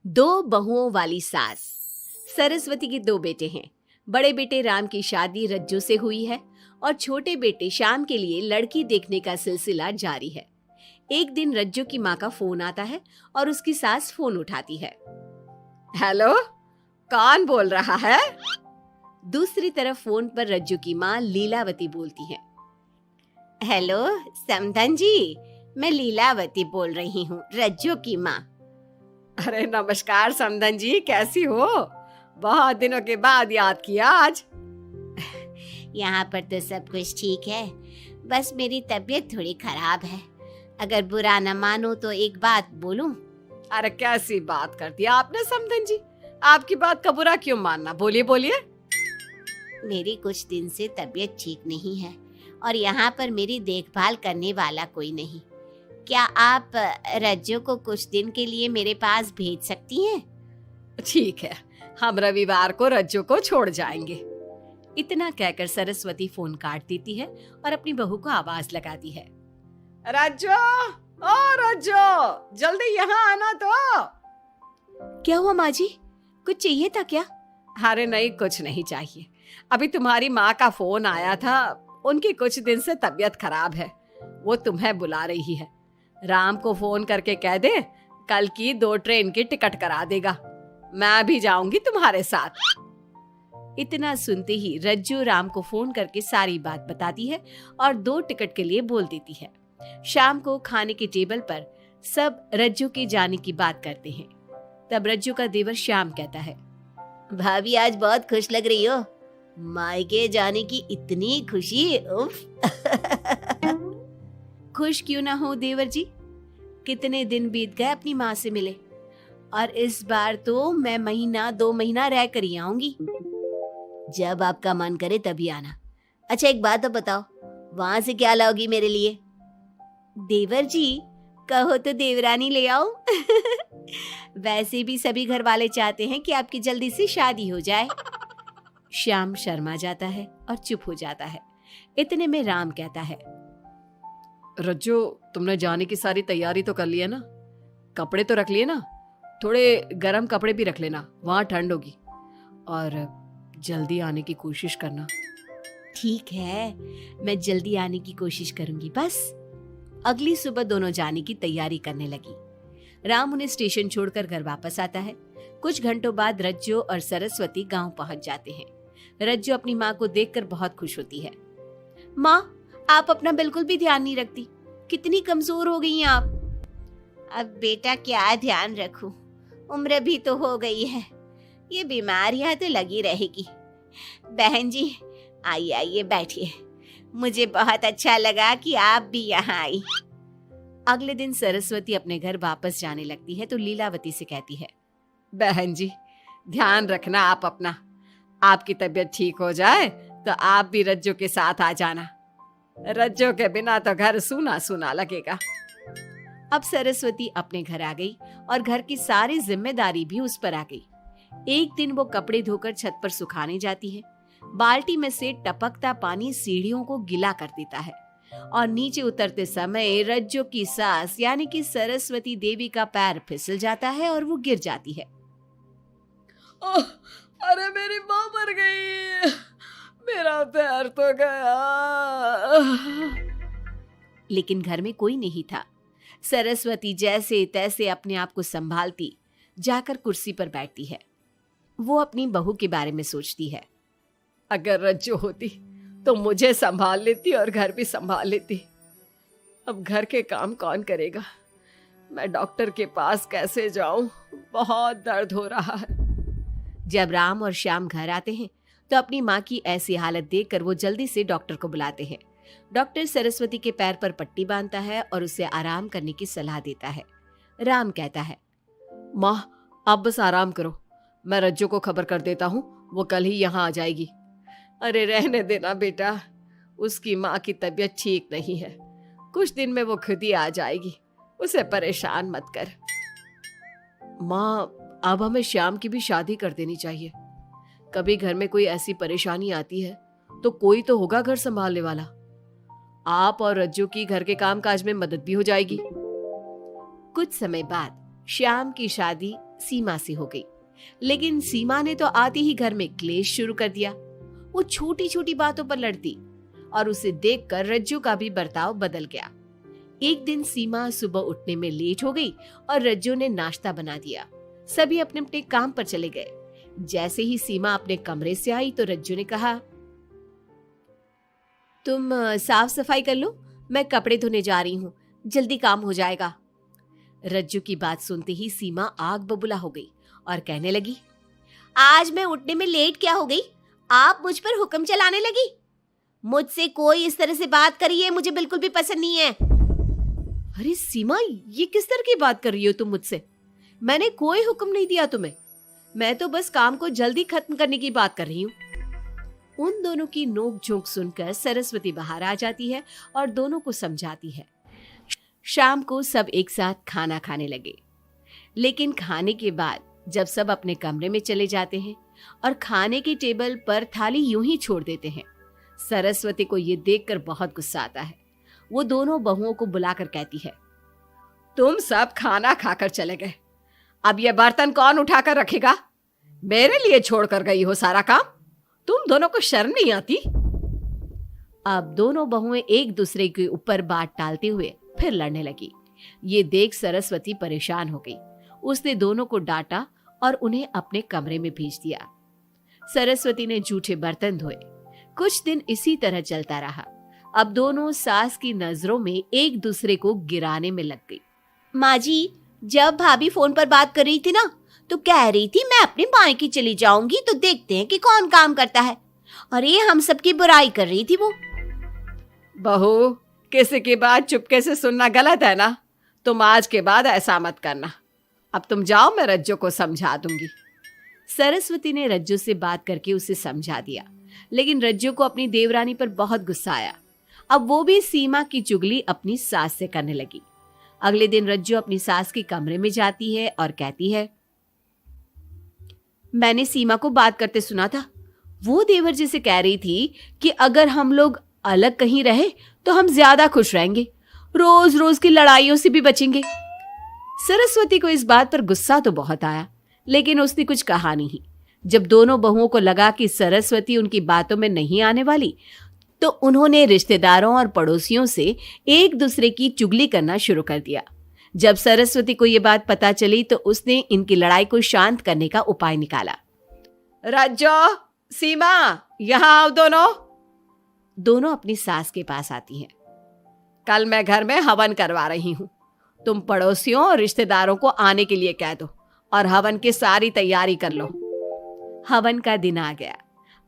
दो बहुओं वाली सास। सरस्वती के दो बेटे हैं। बड़े बेटे राम की शादी रज्जू से हुई है और छोटे बेटे श्याम के लिए लड़की देखने का सिलसिला जारी है। एक दिन रज्जू की माँ का फोन आता है और उसकी सास फोन उठाती है। हेलो, कौन बोल रहा है? दूसरी तरफ फोन पर रज्जू की माँ लीलावती बोलती है। हेलो समधन जी, मैं लीलावती बोल रही हूँ, रज्जू की माँ। अरे नमस्कार समधन जी, कैसी हो? बहुत दिनों के बाद याद किया आज। यहाँ पर तो सब कुछ ठीक है, बस मेरी तबीयत थोड़ी खराब है। अगर बुरा न मानो तो एक बात बोलूं? अरे कैसी बात कर दी आपने समधन जी, आपकी बात का बुरा क्यों मानना, बोलिए बोलिए। मेरी कुछ दिन से तबीयत ठीक नहीं है और यहाँ पर मेरी देखभाल करने वाला कोई नहीं। क्या आप रज्जू को कुछ दिन के लिए मेरे पास भेज सकती हैं? ठीक है, हम रविवार को रज्जू को छोड़ जाएंगे। इतना कहकर सरस्वती फोन काट देती है और अपनी बहू को आवाज लगाती है। रज्जू, ओ रज्जू, जल्दी यहाँ आना तो। क्या हुआ माँ जी, कुछ चाहिए था क्या? अरे नहीं, कुछ नहीं चाहिए। अभी तुम्हारी माँ का फोन आया था, उनकी कुछ दिन से तबीयत खराब है, वो तुम्हें बुला रही है। राम को फोन करके कह दे कल की 2 ट्रेन की टिकट करा देगा, मैं भी जाऊंगी तुम्हारे साथ। इतना सुनते ही रज्जू राम को फोन करके सारी बात बताती है और 2 टिकट के लिए बोल देती है। शाम को खाने के टेबल पर सब रज्जू के जाने की बात करते हैं। तब रज्जू का देवर श्याम कहता है, भाभी आज बहुत खुश लग रही हो, मायके जाने की इतनी खुशी, उफ। खुश क्यों ना हो देवर जी, कितने दिन बीत गए अपनी माँ से मिले, और इस बार तो मैं 1-2 महीना रह कर ही आऊंगी। जब आपका मन करे तभी आना। अच्छा एक बात तो बताओ, वहां से क्या लाओगी मेरे लिए? देवर जी, कहो तो देवरानी ले आओ। वैसे भी सभी घर वाले चाहते हैं कि आपकी जल्दी से शादी हो जाए। श्याम शर्मा जाता है और चुप हो जाता है। इतने में राम कहता है, रज्जू, तुमने जाने की सारी तैयारी तो कर ली है ना? कपड़े तो रख लिए ना? थोड़े गर्म कपड़े भी रख लेना, वहां ठंड होगी, और जल्दी आने की कोशिश करना। ठीक है, मैं जल्दी आने की कोशिश करूंगी बस। अगली सुबह दोनों जाने की तैयारी करने लगी। राम उन्हें स्टेशन छोड़कर घर वापस आता है। कुछ घंटों बाद रज्जू और सरस्वती गांव पहुंच जाते हैं। रज्जू अपनी माँ को देखकर बहुत खुश होती है। माँ, आप अपना बिल्कुल भी ध्यान नहीं रखती, कितनी कमजोर हो गई हैं आप। अब बेटा क्या ध्यान रखूं, उम्र भी तो हो गई है, ये बीमारियां तो लगी रहेगी। बहन जी आइए आइए बैठिए, मुझे बहुत अच्छा लगा कि आप भी यहाँ आई। अगले दिन सरस्वती अपने घर वापस जाने लगती है तो लीलावती से कहती है, बहन जी ध्यान रखना आप अपना, आपकी तबीयत ठीक हो जाए तो आप भी रज्जू के साथ आ जाना, रज्जू के बिना तो घर सूना सूना लगेगा। अब सरस्वती अपने घर आ गई और घर की सारी जिम्मेदारी भी उस पर आ गई। एक दिन वो कपड़े धोकर छत पर सुखाने जाती है। बाल्टी में से टपकता पानी सीढ़ियों को गीला कर देता है और नीचे उतरते समय रज्जू की सास यानी कि सरस्वती देवी का पैर फिसल जाता है और वो गिर जाती है। ओह, अरे मेरी माँ मर गई, मेरा पैर तो गया। लेकिन घर में कोई नहीं था। सरस्वती जैसे तैसे अपने आप को संभालती जाकर कुर्सी पर बैठती है। वो अपनी बहू के बारे में सोचती है, अगर रज्जू होती तो मुझे संभाल लेती और घर भी संभाल लेती। अब घर के काम कौन करेगा, मैं डॉक्टर के पास कैसे जाऊं, बहुत दर्द हो रहा है। जब राम और श्याम घर आते हैं तो अपनी माँ की ऐसी हालत देखकर वो जल्दी से डॉक्टर को बुलाते हैं। डॉक्टर सरस्वती के पैर पर पट्टी बांधता है और उसे आराम करने की सलाह देता है। राम कहता है, माँ आप बस आराम करो, मैं रज्जू को खबर कर देता हूँ, वो कल ही यहाँ आ जाएगी। अरे रहने देना बेटा, उसकी माँ की तबीयत ठीक नहीं है, कुछ दिन में वो खुद ही आ जाएगी, उसे परेशान मत कर। माँ अब हमें श्याम की भी शादी कर देनी चाहिए, कभी घर में कोई ऐसी परेशानी आती है तो कोई तो होगा घर संभालने वाला। आप और रज्जू की घर के काम काज में मदद भी हो जाएगी। कुछ समय बाद श्याम की शादी सीमा से हो गई। लेकिन सीमा ने तो आते ही घर में क्लेश शुरू कर दिया। वो छोटी छोटी बातों पर लड़ती और उसे देखकर रज्जू का भी बर्ताव बदल गया। एक दिन सीमा सुबह उठने में लेट हो गई और रज्जू ने नाश्ता बना दिया। सभी अपने अपने काम पर चले गए। जैसे ही सीमा अपने कमरे से आई तो रज्जू ने कहा, तुम साफ सफाई कर लो, मैं कपड़े धोने जा रही हूँ, जल्दी काम हो जाएगा। रज्जू की बात सुनते ही सीमा आग बबूला हो गई और कहने लगी, आज मैं उठने में लेट क्या हो गई? आप मुझ पर हुक्म चलाने लगी। मुझसे कोई इस तरह से बात करी है मुझे बिल्कुल भी पसंद नहीं है। अरे सीमा, ये किस तरह की बात कर रही हो तुम मुझसे? मैंने कोई हुक्म नहीं दिया तुम्हें। मैं तो बस काम को जल्दी खत्म करने की बात कर रही हूँ। उन दोनों की नोक झोंक सुनकर सरस्वती बाहर आ जाती है और दोनों को समझाती है। शाम को सब एक साथ खाना खाने लगे। लेकिन खाने के बाद जब सब अपने कमरे में चले जाते हैं और खाने की टेबल पर थाली यूं ही छोड़ देते हैं, सरस्वती को ये देखकर बहुत गुस्सा आता है। वो दोनों बहुओं को बुलाकर कहती है, तुम सब खाना खाकर चले गए, अब ये बर्तन कौन उठाकर रखेगा? मेरे लिए छोड़कर गई हो सारा काम। तुम दोनों को शर्म नहीं आती? अब दोनों बहुएं एक दूसरे के ऊपर बात टालते हुए फिर लड़ने लगी। ये देख सरस्वती परेशान हो गई। उसने दोनों को डांटा और उन्हें अपने कमरे में भेज दिया। सरस्वती ने जूठे बर्तन धोए। कुछ दिन इसी तरह चलता रहा। अब दोनों सास की नजरों में एक दूसरे को गिराने में लग गई। माँ जी, जब भाभी फोन पर बात कर रही थी ना, तो कह रही थी मैं अपने मायके चली जाऊंगी तो देखते हैं कि कौन काम करता है। और ये हम सबकी बुराई कर रही थी वो। बहू, किसी की बात चुपके से सुनना गलत है ना। तुम आज के बाद ऐसा मत करना। अब तुम जाओ, मैं रज्जू को समझा दूंगी। सरस्वती ने रज्जू से बात करके उसे समझा दिया। लेकिन रज्जू को अपनी देवरानी पर बहुत गुस्सा आया। अब वो भी सीमा की चुगली अपनी सास से करने लगी। अगले दिन रज्जू अपनी सास के कमरे में जाती है और कहती है, मैंने सीमा को बात करते सुना था। वो देवर जी से कह रही थी कि अगर हम लोग अलग कहीं रहे तो हम ज्यादा खुश रहेंगे, रोज रोज की लड़ाइयों से भी बचेंगे। सरस्वती को इस बात पर गुस्सा तो बहुत आया, लेकिन उसने कुछ कहा नहीं। जब दोनों बहुओं को लगा कि सरस्वती उनकी बातों में नहीं आने वाली, तो उन्होंने रिश्तेदारों और पड़ोसियों से एक दूसरे की चुगली करना शुरू कर दिया। जब सरस्वती को यह बात पता चली तो उसने इनकी लड़ाई को शांत करने का उपाय निकाला। रज्जो, सीमा, यहां आओ दोनों। दोनों अपनी सास के पास आती हैं। कल मैं घर में हवन करवा रही हूं। तुम पड़ोसियों और रिश्तेदारों को आने के लिए कह दो और हवन की सारी तैयारी कर लो। हवन का दिन आ गया।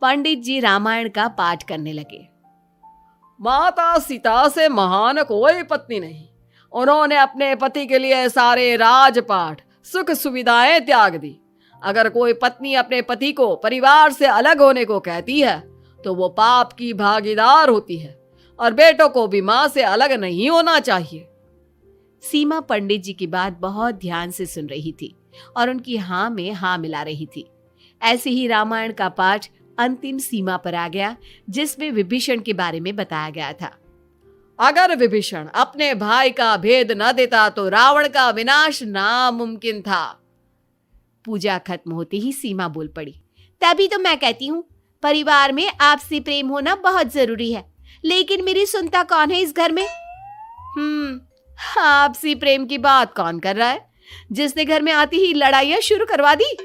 पंडित जी रामायण का पाठ करने लगे। माता सीता से महान कोई पत्नी नहीं। उन्होंने अपने पति के लिए सारे राजपाट, सुख सुविधाएं त्याग दी। अगर कोई पत्नी अपने पति को परिवार से अलग होने को कहती है तो वो पाप की भागीदार होती है और बेटों को भी मां से अलग नहीं होना चाहिए। सीमा पंडित जी की बात बहुत ध्यान से सुन रही थी और उनकी हाँ में हाँ मिला रही थी। ऐसे ही रामायण का पाठ अंतिम सीमा पर आ गया, जिसमें विभीषण के बारे में बताया गया था। अगर विभीषण अपने भाई का भेद न देता तो रावण का विनाश नामुमकिन था। पूजा खत्म होते ही सीमा बोल पड़ी, तभी तो मैं कहती हूँ परिवार में आपसी प्रेम होना बहुत जरूरी है। लेकिन मेरी सुनता कौन है इस घर में? आपसी प्रेम की बात कौन कर रहा है, जिसने घर में आती ही लड़ाइयां शुरू करवा दी।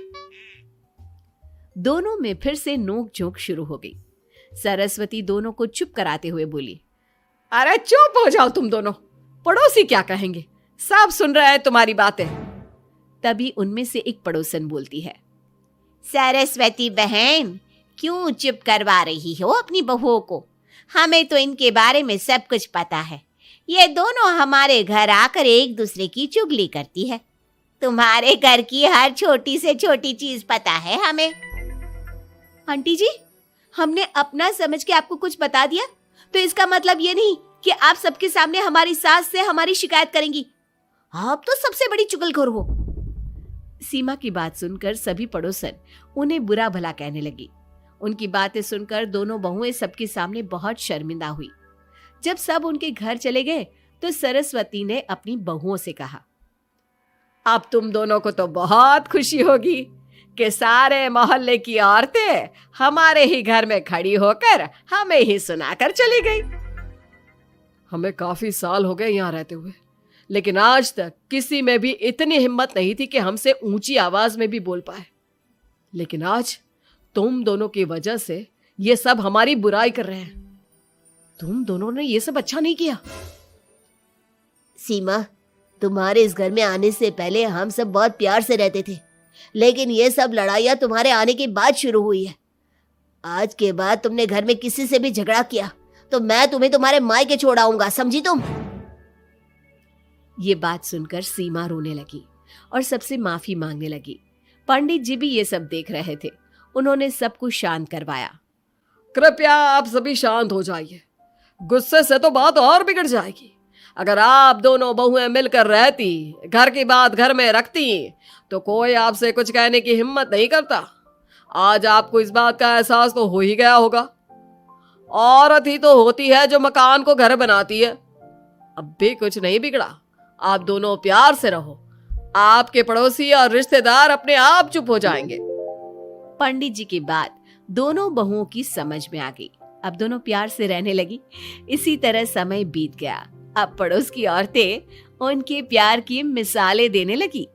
दोनों में फिर से नोक झोंक शुरू हो गई। सरस्वती दोनों को चुप कराते हुए बोली, अरे चुप हो जाओ तुम दोनों, पड़ोसी क्या कहेंगे, सब सुन रहे हैं तुम्हारी बातें। तभी उनमें से एक पड़ोसन बोलती है, सरस्वती बहन, क्यों चुप करवा रही हो अपनी बहुओं को? हमें तो इनके बारे में सब कुछ पता है। ये दोनों हमारे घर आकर एक दूसरे की चुगली करती है। तुम्हारे घर की हर छोटी से छोटी चीज पता है हमें। आंटी जी, हमने अपना समझ के आपको कुछ बता दिया तो इसका मतलब ये नहीं कि आप सबके सामने हमारी सास से हमारी शिकायत करेंगी। आप तो सबसे बड़ी चुगलखोर हो। सीमा की बात सुनकर सभी पड़ोसन उन्हें बुरा भला कहने लगी। उनकी बातें सुनकर दोनों बहुएं सबके सामने बहुत शर्मिंदा हुई। जब सब उनके घर चले गए तो सरस्वती ने अपनी बहुओं से कहा, अब तुम दोनों को तो बहुत खुशी होगी कि सारे मोहल्ले की औरतें हमारे ही घर में खड़ी होकर हमें ही सुनाकर चली गई। हमें काफी साल हो गए यहाँ रहते हुए, लेकिन आज तक किसी में भी इतनी हिम्मत नहीं थी कि हमसे ऊंची आवाज में भी बोल पाए। लेकिन आज तुम दोनों की वजह से ये सब हमारी बुराई कर रहे हैं। तुम दोनों ने ये सब अच्छा नहीं किया। सीमा, तुम्हारे इस घर में आने से पहले हम सब बहुत प्यार से रहते थे, लेकिन ये सब लड़ाइयाँ तुम्हारे आने के बाद शुरू हुई है। आज के बाद तुमने घर में किसी से भी झगड़ा किया तो मैं तुम्हें तुम्हारे मायके छोड़ आऊंगा, समझी तुम? ये बात सुनकर सीमा रोने लगी और सबसे माफी मांगने लगी। पंडित जी भी ये सब देख रहे थे। उन्होंने सबको शांत करवाया। कृपया आप सभी शांत हो जाइए, गुस्से से तो बात और बिगड़ जाएगी। अगर आप दोनों बहुएं मिलकर रहती, घर की बात घर में रखती, तो कोई आपसे कुछ कहने की हिम्मत नहीं करता। आज आपको इस बात का एहसास तो हो ही गया होगा। औरत ही तो होती है जो मकान को घर बनाती है। अब भी कुछ नहीं बिगड़ा, आप दोनों प्यार से रहो। आपके पड़ोसी और रिश्तेदार अपने आप चुप हो जाएंगे। पंडित जी की बात दोनों बहुओं की समझ में आ गई। अब दोनों प्यार से रहने लगी। इसी तरह समय बीत गया। अब पड़ोस की औरतें उनके प्यार की मिसालें देने लगी।